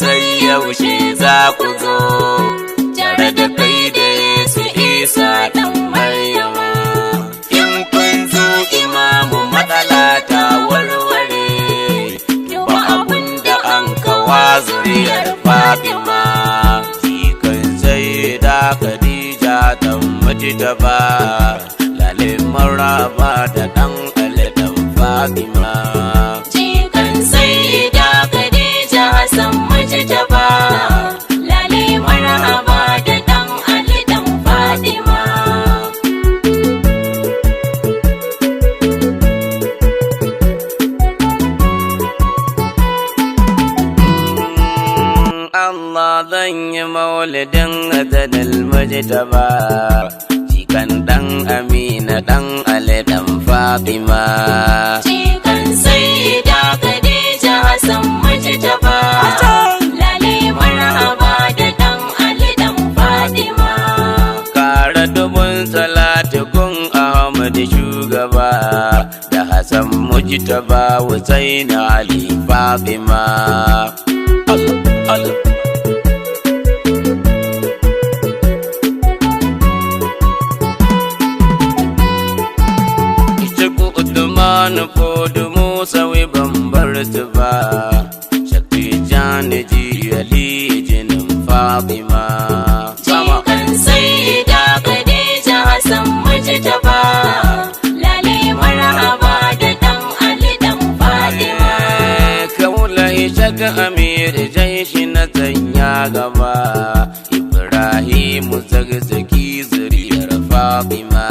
sai yaushe za ku zo tare da kai da Yesu Isa dan Maryama. In kun zo imamu matsala ta warware, ba abun da an kawa zuriyar Fatima. Jikan sai da Khadija ta Mujtaba, lalin maraba da ɗan Ali dan Fatima. Jikan sai da Khadija Hassan Mujtaba, lale marhaba da ɗan Ali dan Fatima. Allah zan yi maulidin Adadal Mujtaba, jikan ɗan Amina ɗan Ali dan Fatima. Jikan sai da Khadija Hassan Mujtaba, lale marhaba da ɗan Ali dan Fatima. Kara dubun salatu gun Ahmad shugaba, da Hassan Mujtaba Hussein Ali Fatima. Allah, Allah. Usmanu Fodu Musa wi bambar ba, Shakti Jani Ali jinin Fatima. Jikan sai da Khadija Hassan Mujtaba, lale marhaba da ɗan Ali dan Fatima. Kaulai Shaka Amir Jaishi na sanya gaba, Ibrahimu Zagzaki zuriyar Fatima.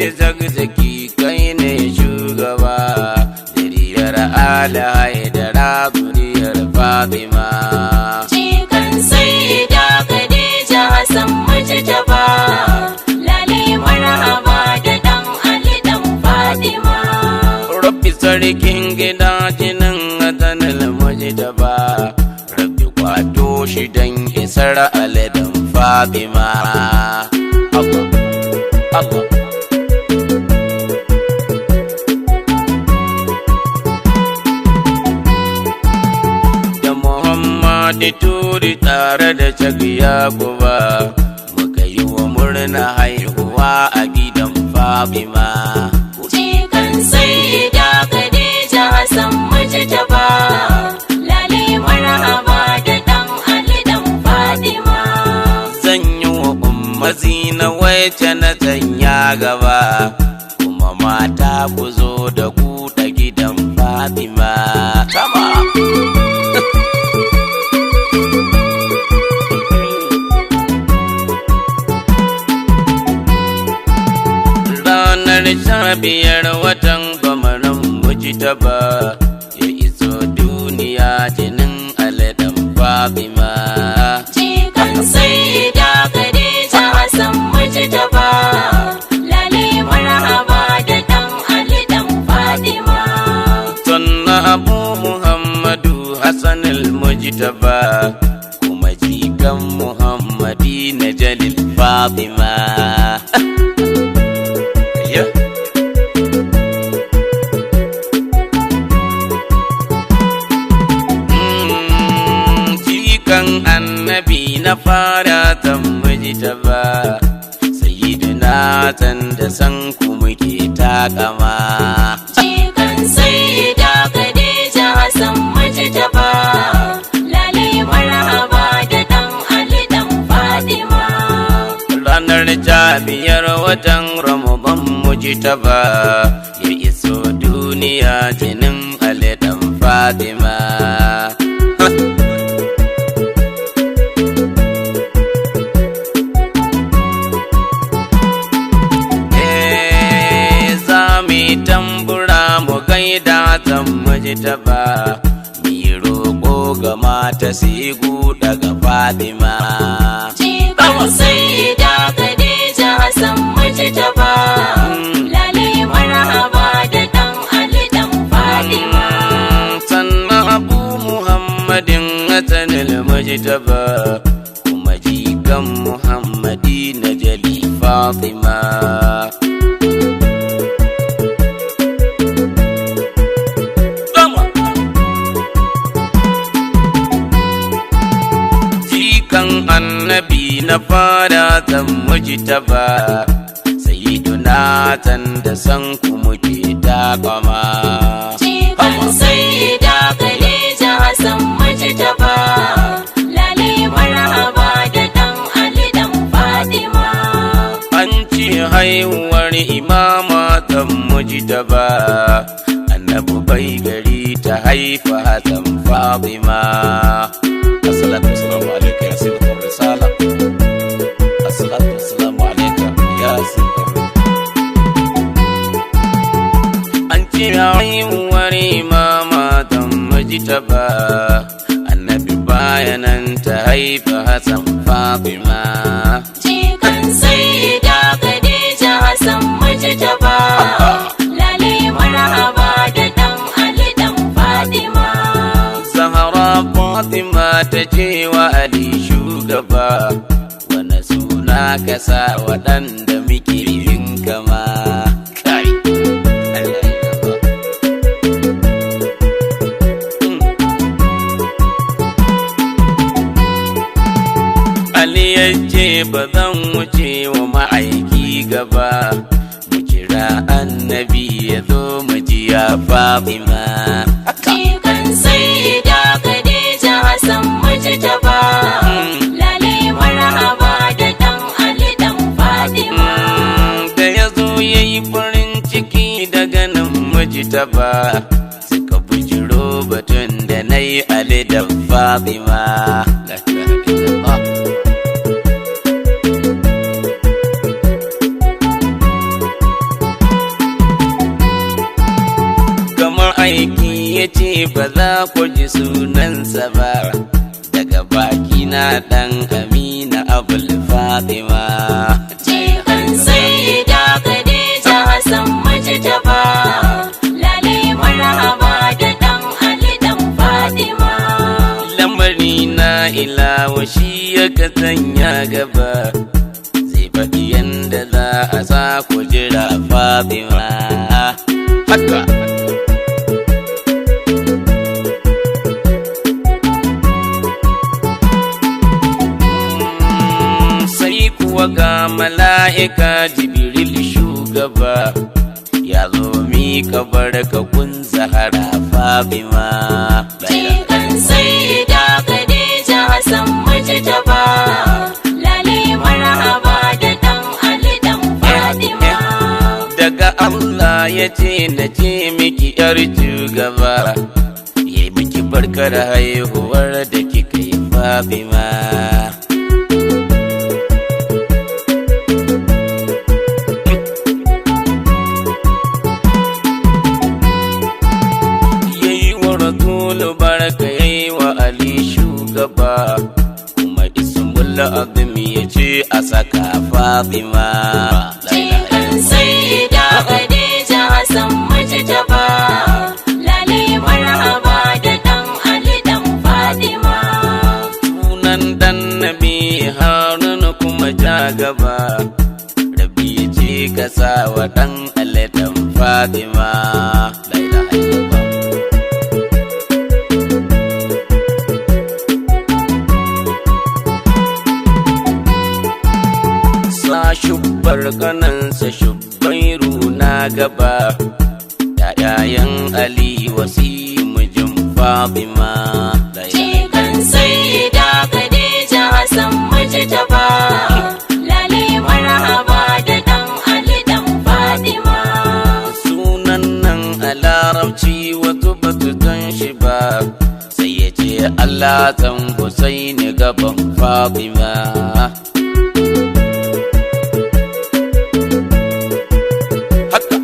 Da zagzaki kai ne shugaba, zuriyar alaye da zuriyar Fatima. Jikan sai da Khadija Hassan Mujtaba, lale marhaba da ɗan Ali dan Fatima. Rabbi sarkin gida jinin Adadal Mujtaba, Rabbi kwato shi dan isar Ali dan Fatima. Allah, Allah. Da turi tare da cagiya guba, muka yi wa murna haihuwa a gidan Fatima. Jikan sai da Khadija Hassan Mujtaba, lale marhaba da ɗan Ali dan Fatima. Zan yi wa ummazi na wacce na sanya gaba, kuma mata ku zo da ku da gidan Fatima. Sama! Ranar 15 watan Bamaran Mujtaba, ya iso duniya jinin Ali dan Fatima. Jikan sai da Khadija Hassan Mujtaba, lale marhaba da ɗan Ali dan Fatima. Sannan Abu Muhammadu Hassan al-Mujtaba, kuma jikan Muhammadi na Jalil Fatima. Jikan annabi na fara ta Mujtaba, sayyidina san da san ku muke takama. Jikan sai da Khadija Hassan Mujtaba, lale marhaba da ɗan Ali dan Fatima. Ranar 15 watan Ramadan Mujtaba, ya iso duniya jinin Ali dan Fatima. Tambura mu gaida Hassan Mujtaba, mi roƙo ga mata sigu daga Fatima. Jikan sai da Khadija Hassan Mujtaba, lale marhaba da ɗan Ali dan Fatima. Sannan Abu Muhammadin Hassan al-Mujtaba, kuma jikan Muhammad Madina jali Fatima. Jikan annabi na fara zan mujtaba, sayyiduna tan da san ku muke takama. Jikan sayyida Khadija Hassan Mujtaba, lale marhaba da dan Ali dan Fatima. An ce haihuwar imama tan mujtaba, annabi bai gari ta haifa Hassan Fatima. Assalatu wassalamu alayka ya sayyidul risala. Assalatu wassalamu alayka ya sayyidul. An ce haihuwar imama tan mujtaba, annabi bayanan ta haifa Hassan Fatima. Jikan sayyida Khadija Hassan Mujtaba, lale marhaba da dan Ali dan Fatima. Zahra Fatima ta ce wa Ali shugaba, wane suna ka sa waɗanda muke yin kama. Kai, Allah ya yaba. Ali ya ce ba zan wuce wa ma'aiki gaba, mu kira annabi ya zo mu ji ya Fatima. Jikan sayyida Khadija Hassan Mujtaba, lale marhaba da dan Ali dan Fatima. Da ya zo ya yi farin ciki daga nan mujtaba, suka bujiro batun da na yi Ali da Fatima. La ilaha illallah. Kamar aiki ya ce ba za ku ji sunansa ba, daga baki na ɗan Amina Abul Fatima. Jikan sayyida Khadija Hassan Mujtaba, lale marhaba da dan Ali dan Fatima. Lamari na ilawa shi ya ka sanya gaba, zai faɗi yanda za a sa ku jira Fatima. Haka. Sai kuwa ga mala'ika Jibril shugaba, ya zo mika barka kun Zahra Fatima. Jikan sayyida Khadija Hassan Mujtaba, lale marhaba da dan Ali dan Fatima. Daga Allah ya ce na ce miki yar shugaba, ya miki barkar haihuwar da kika yi Fatima. Yayi wa Rasulu barka, yayi wa Ali shugaba, kuma ismul azim ya ce a saka Fatima. Jikan sayyida Khadija Hassan Mujtaba, lale marhaba da dan Ali dan Fatima. Sunan dan Nabi Harun kuma ja gaba, Rabi ya ce ka sa wa dan Ali dan Fatima. La ilaha illallah. Sa shubbar kanansa Shubbairu na gaba, ‘ya'yayan Ali wasimujin Fatima. La ilaha Jikan sayyida Khadija Hassan Mujtaba, lale marhaba da dan Ali dan Fatima. Sunan nan a larabci wasu ba su san shi ba, sai ya ce Allah tan Husaini gaban Fatima. Haka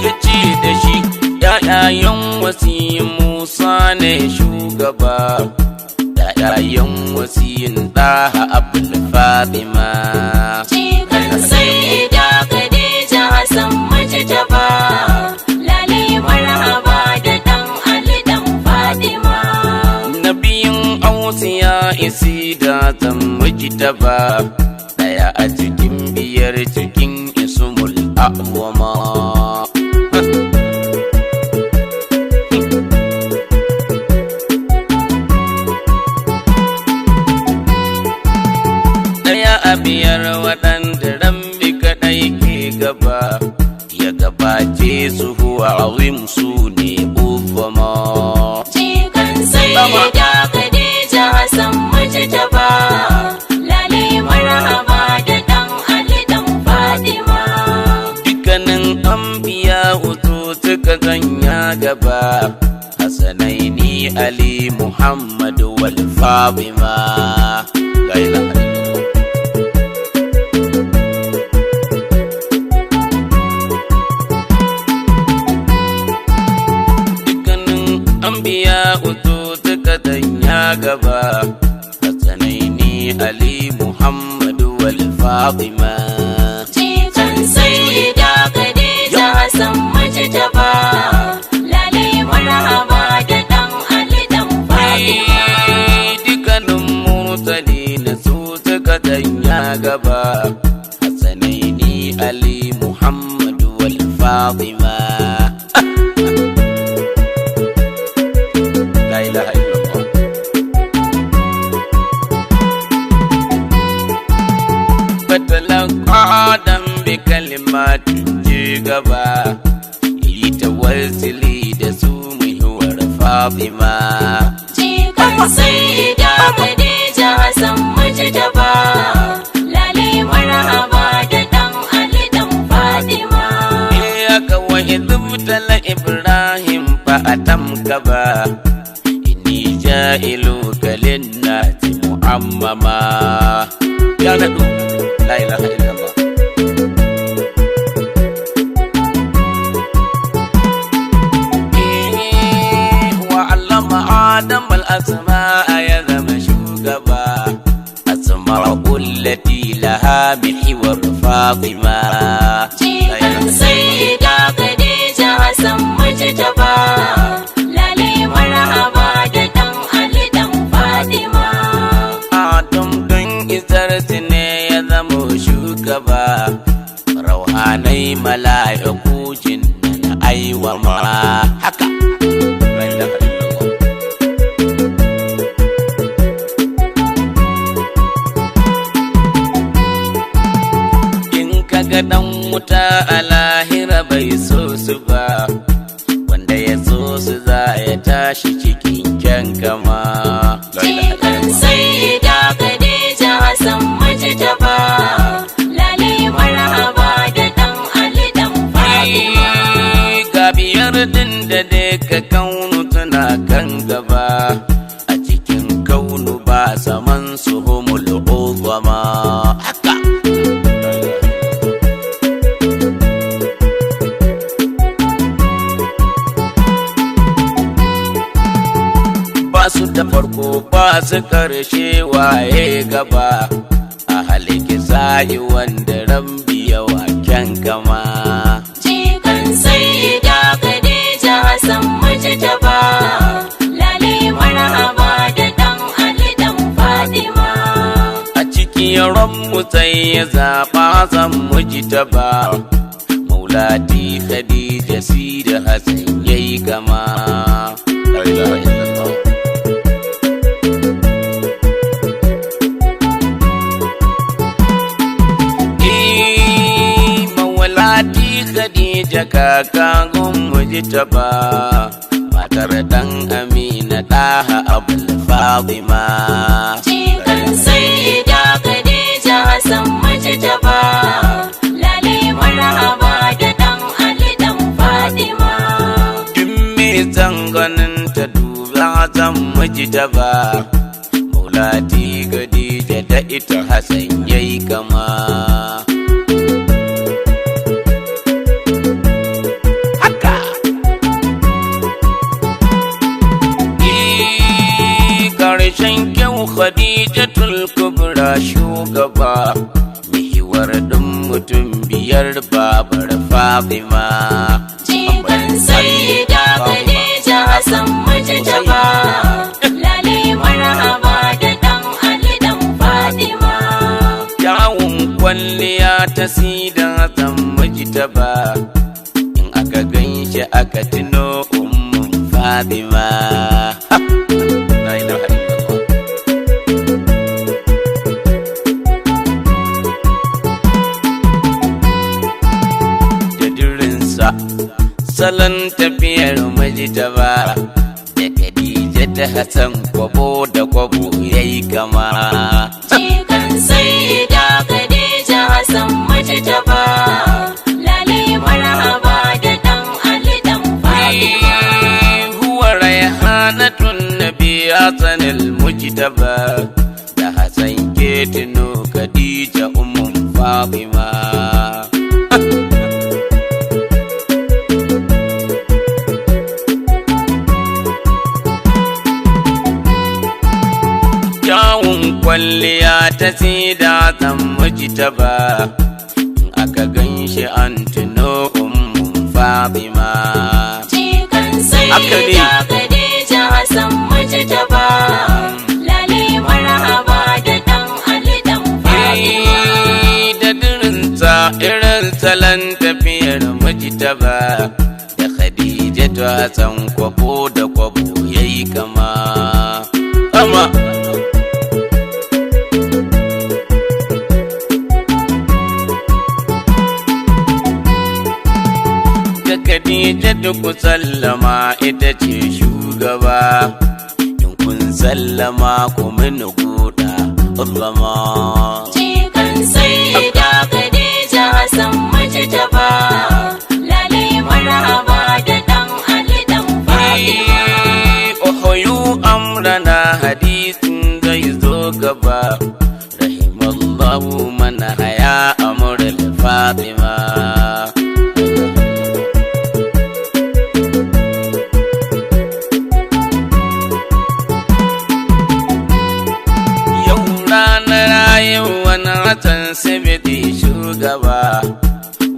ya ce da shi ‘ya'yayan wasiyin Musa ne shugaba, ‘ya'yayan wasiyin Ɗaha Abul Fatima. Jikan sayyida Khadija Hassan Mujtaba, lale marhaba da dan Ali dan Fatima. Nabiyin Ausiya isi da Hassan Mujtaba, daya a cikin biyar cikin ismul a'zama. Daya a biyar waɗanda Rabbi kaɗai ke gaba, ya gabace su huwa azim su ne uzama. Jikan Sayyida Khadija Hassan Mujtaba, lale marhaba da ɗan Ali ɗan Fatima. Dukkanin anbiya hutu suka zanya gaba, Hassanaini Ali Muhammad wal Fatima. La ilaha illallah. Anbiya utu suka zanya gaba, Hassanaini Ali Muhammad wal Fatima. Jikan Sayyida Khadija Hassan Mujtaba, lale marhaba da ɗan Ali ɗan Fatima. Dukkanin mursalina su suka zanya gaba, Hassanaini Ali Muhammad wal Fatima. La ilaha illallah. Fatalaqa Adam bi kalimatin gaba, yi tawassuli da su muhiwar Fatima. Jikan Sayyida Khadija Hassan Mujtaba, lale marhaba da ɗan Ali ɗan Fatima. Iyaka wa idubtala Ibrahim fa atam gaba, inni ja'iluka linnati mu'ammama. Ya nadu, la ilaha illallah. Wa allama Adam al-asma'a ya zama shugaba, asma'ul lati laha mihiwar Fatima. Jikan Sayyida Khadija Hassan Mujtaba, lale marhaba da ɗan Ali ɗan Fatima. Adam don isar ne ya zama shugaba, rauhanai mala'iku jinna na aiwa ma haka. La ilaha illallah. In kaga dan wuta a lahira bai so su ba, wanda ya so su za ya tashi cikin kyan kama. La ilaha Jikan illallah. Sayyida Khadija Hassan Mujtaba, lale marhaba da ɗan Ali ɗan Fatima. Ga biyar din da daga kaunu tana kan gaba, a cikin kaunu ba saman su humul uzama. Haka. Ba su da farko ba su karshe waye gaba, a haliki sa'i wanda Rabbi yawa kyan kama. Jikan Sayyida Khadija Hassan Mujtaba, lale marhaba da ɗan Ali ɗan Fatima. A cikin ranmu sai ya zaɓa zan Mujtaba, Maulati Khadija si da Hassan yayi kama. La ilaha illallah. Maulati Khadija kakan Mujtaba, matar dan Amina ɗaha Abul Fatima. Jikan Sayyida Khadija Hassan Mujtaba, lale marhaba da ɗan Ali ɗan Fatima. Duk me zanganin ta duba zan Mujtaba, Maulati Khadija da ita Hassan yayi kama. Haka. Karshen kyau Khadijatul Kubra shugaba, mihiwar ɗin mutum biyar babar Fatima. Jikan Sayyida Khadija Hassan Mujtaba, lale marhaba da ɗan Ali ɗan ka tuno ummun Fatima. La ilaha illallah. Da durinsa salon tafiyar Mujtaba da Khadija ta Hassan kwabo da kwabo yayi kama. Jikan Sayyida Khadija Hassan Mujtaba, lale marhaba da dan Ali dan Fatima. Huwa rayhanatun nabi Hassan al-Mujtaba, da Hassan ke tuno Khadija ummun Fatima. Kyawun kwalliya ta sida ta Mujtaba, in aka ganshi an tuno ummun Fatima. Jikan Sayyida Khadija Hassan Mujtaba, lale marhaba da dan Ali dan Fatima. Da dirinsa irin salon tafiyar Mujtaba, da Khadija ta Hassan kwabo da kwabo yayi kama. Khadija duk sallama ita ce shugaba, in kun sallama ku mini guda zama. Jikan Sayyida Khadija Hassan Mujtaba, lale marhaba da dan Ali dan Fatima. Ohoyu amrana hadisin zai zo gaba, rahimallahu man haya amrul Fatima. Watan sibiti shugaba,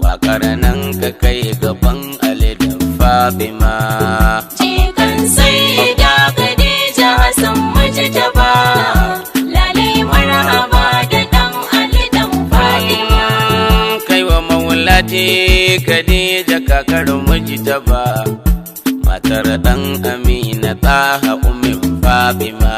waƙar nan ka kai gaban Ali da Fatima. Jikan Sayyida Khadija Hassan Mujtaba, lale marhaba da dan Ali dan Fatima. Kai wa maulati Khadija kakar Mujtaba, matar dan Amina Taha ummin Fatima.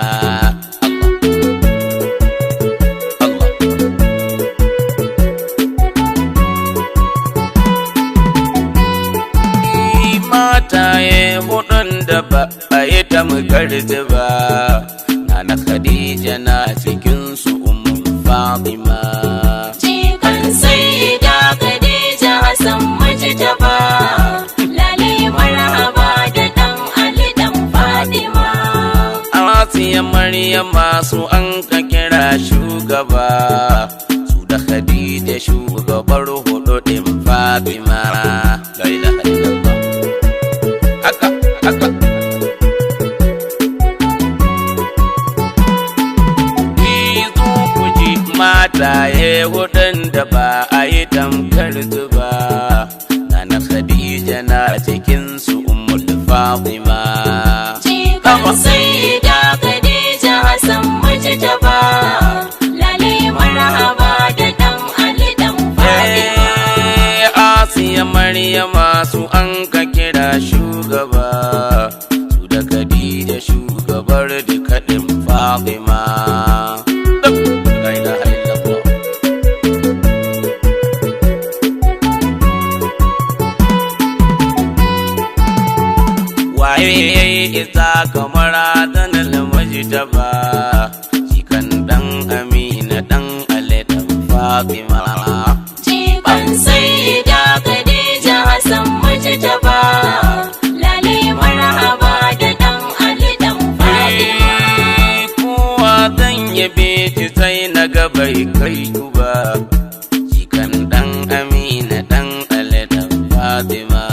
Mataye hudun da ba a yi tamkar ba, Nana Khadija na cikin su ummun Fatima. Jikan Sayyida Khadija Hassan Mujtaba, lale marhaba da dan Ali dan Fatima. Asiya Maryama su an ka kira shugaba, su da Khadija shugabar hudu din Fatima. La ilaha illallah. Haka Izo ku ji mataye hudun da ba a yi tamkar ba, Nana Khadija na cikin su ummul Fatima. Jikan Sayyida Khadija Hassan Mujtaba, lale marhaba da dan Ali dan Fatima. Asiya Maryama su an ka kira shugaba, su da Khadija shugabar duka din Fatima. La ilaha illallah. Waye yayi isa kamar Adanan Mujtaba, jikan dan Amina dan Ali dan Fatima. Jikan Sayyida Khadija Hassan Mujtaba, lale marhaba da dan Ali dan Fatima. Kowa zan yabe ki sai na ga bai kai ku ba, jikan dan Amina dan Ali dan Fatima.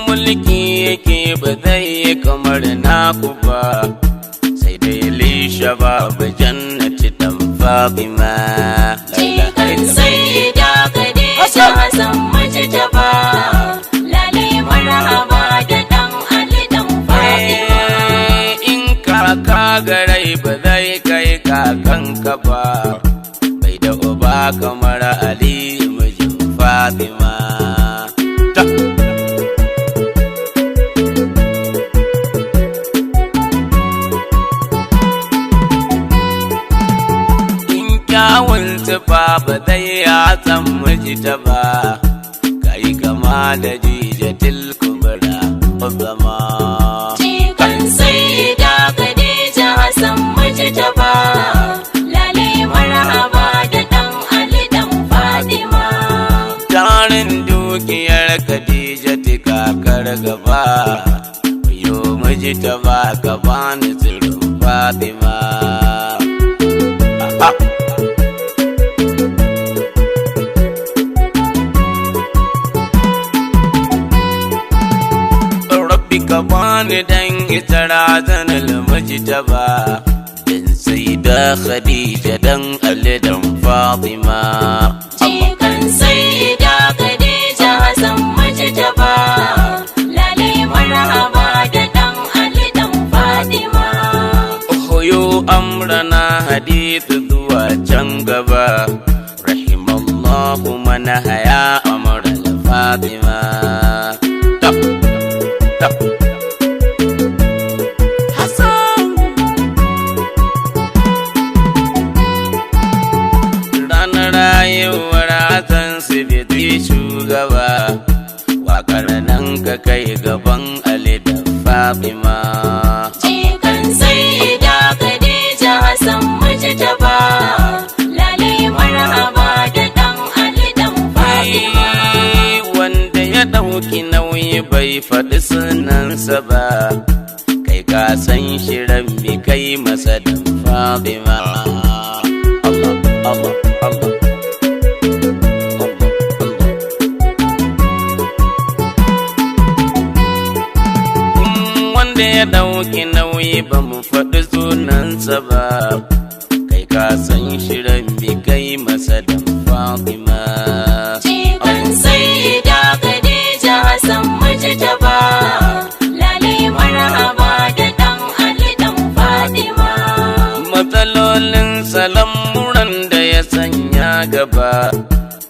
Mulki yake ba zai yi kamar naku ba, sai dai lisha babu jannati dan Fatima. Jikan Sayyida Khadija Hassan Mujtaba, lale marhaba da dan Ali dan Fatima. In kaka garai ba zai kai kakanka ba, bai da uba kamar Ali mijin Fatima. In kyawun tufa ba zai yatsan miji ta ba, kai kama da Jijatil Kubra Uzama. Jikan Sayyida Khadija Hassan Mujtaba, lale marhaba da dan Ali dan Fatima. Tarin dukiyar Khadija kakar gaba, yo Mujtaba ka bani sirrin Fatima. Rabbi ka bani dan ita razanar Mujtaba, dan Sayyida Khadija dan Ali dan Fatima. Jikan Sayyida Khadija Hassan Mujtaba, lale marhaba da dan Ali dan Fatima. Oyo amrana hadithu zuwa can gaba, rahimallahu man haya amral Fatima. Ranar rayuwar Hassan Sibiti shugaba, wakar nan ka kai gaban Ali da Fatima. Jikan Sayyida Khadija Hassan Mujtaba, lale marhaba da dan Ali dan Fatima. Wanda ya ɗauki nauyi bai faɗi sunansa ba, kai ka san shirin mi kai masa dan Fatima. Allah, Allah, Allah. Wanda ya ɗauki nauyi ba mu faɗi sunansa ba, kai ka san shirin mi kai masa dan Fatima. Jikan Sayyida Khadija Hassan Mujtaba, lale marhaba da dan Ali dan Fatima. Matsalolin salamuran da ya sanya gaba,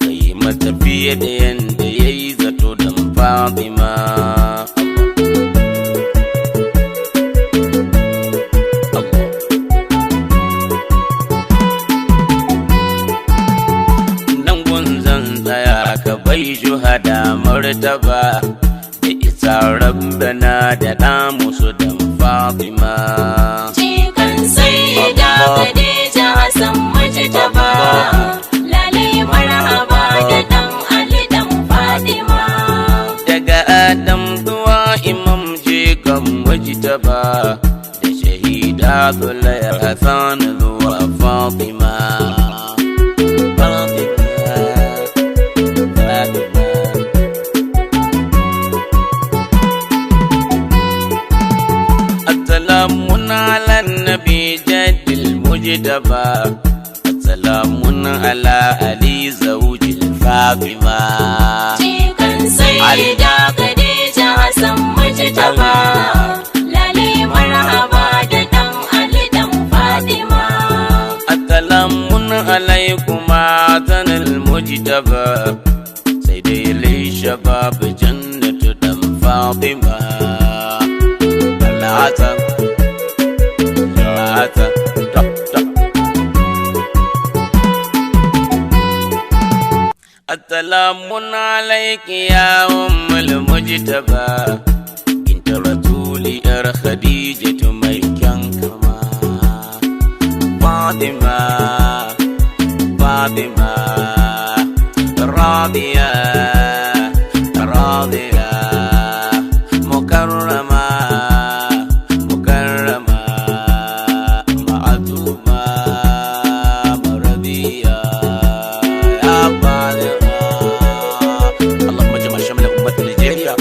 kai mata fiye da yanda ya yi zato dan Fatima. Nan gunzan tsaya ka bai shuhada martaba, da isa rabbana da ɗamusu dan Fatima. Jikan Sayyida Khadija Hassan Mujtaba, lale marhaba da dan Ali dan Fatima. Daga Adam zuwa Imam jikan Mujtaba, da shahida Zulaiha Hassan zuwa Fatima. Assalamun ala nabi jaddil Mujtaba, assalamun ala Ali zawjil Fatima. Jikan Sayyida Khadija Hassan Mujtaba, lale marhaba da dan Ali dan Fatima. Assalamun alaikuma zanil Mujtaba, sai dai lai shabab jannatu dan Fatima. Allah Assalamun alayki ya ummul Mujtaba, binta rasuli yar Khadijatu mai kyan kama. Fatima, Fatima, Radiya, Radiya, Mukarrama, Mukarrama, Ma'atuma, Maradiya, ya Fatima. Allahumma jama shamla ummat Nigeria,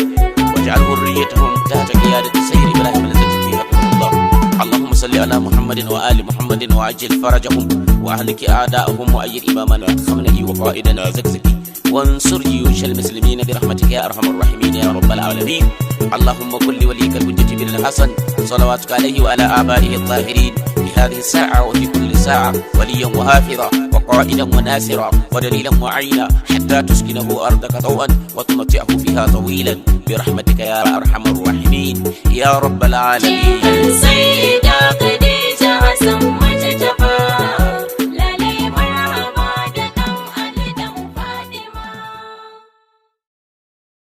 waj'al hurriyatahum tahta qiyadati Sayyid Ibrahim al-Zakzaki hafidhahullah. Allahumma salli ala Muhammadin wa ali Muhammadin wa ajil farajahum wa ahliki a'da'ahum wa ayyid imamana Khamenei wa qa'idana Zakzaki وانصر جيوش المسلمين برحمتك يا ارحم الراحمين يا رب العالمين. اللهم كن لوليك الحجة بن الحسن صلواتك عليه وعلى آبائه الطاهرين في هذه الساعة وفي كل ساعة وليا وحافظا وقائدا وناصرا ودليلا معينا حتى تسكنه أرضك طوعا وتمتعه فيها طويلا برحمتك يا أرحم الراحمين يا رب العالمين.